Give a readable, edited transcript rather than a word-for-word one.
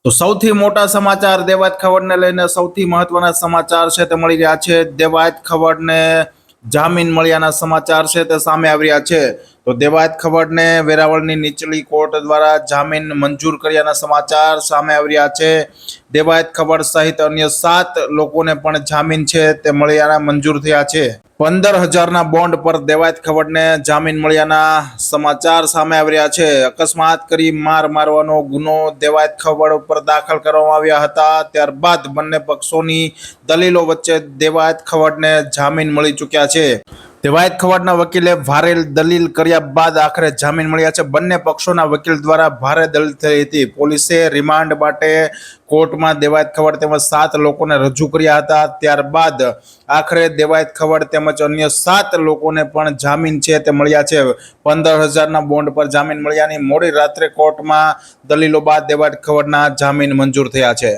તો સૌથી મોટા સમાચાર દેવાયત ખવડને લઈને સૌથી મહત્વના સમાચાર છે તે મળી રહ્યા છે। દેવાયત ખવડને જામીન મળ્યાના સમાચાર છે તે સામે આવી રહ્યા છે। તો દેવાયત ખવડને વેરાવળની નીચલી કોર્ટ દ્વારા જામીન મંજૂર કર્યાના સમાચાર સામે આવી રહ્યા છે। દેવાયત ખવડ સહિત અન્ય 7 લોકોને પણ જામીન છે તે મળ્યાના મંજૂર થયા છે। 15,000ના બોન્ડ પર દેવાયત ખવડને જામીન મળ્યાના સમાચાર સામે આવી રહ્યા છે। અકસ્માત કરી માર મારવાનો ગુનો દેવાયત ખવડ ઉપર દાખલ કરવામાં આવ્યા હતા। ત્યારબાદ બંને પક્ષોની દલીલો વચ્ચે દેવાયત ખવડને જામીન મળી ચૂક્યા છે। દેવાયત ખવડના વકીલે ભારે દલીલ કર્યા બાદ આખરે જામીન મળ્યા છે। બંને પક્ષોના વકીલ દ્વારા ભારે દલીલ થઈ હતી। પોલીસે રિમાન્ડ માટે કોર્ટમાં દેવાયત ખવડ તેમજ 7 લોકોને રજૂ કર્યા હતા। ત્યારબાદ આખરે દેવાયત ખવડ તેમજ અન્ય 7 લોકોને પણ જામીન છે તે મળ્યા છે। 15,000ના બોન્ડ પર જામીન મળ્યાની મોડી રાત્રે કોર્ટમાં દલીલો બાદ દેવાયત ખવડના જામીન મંજૂર થયા છે।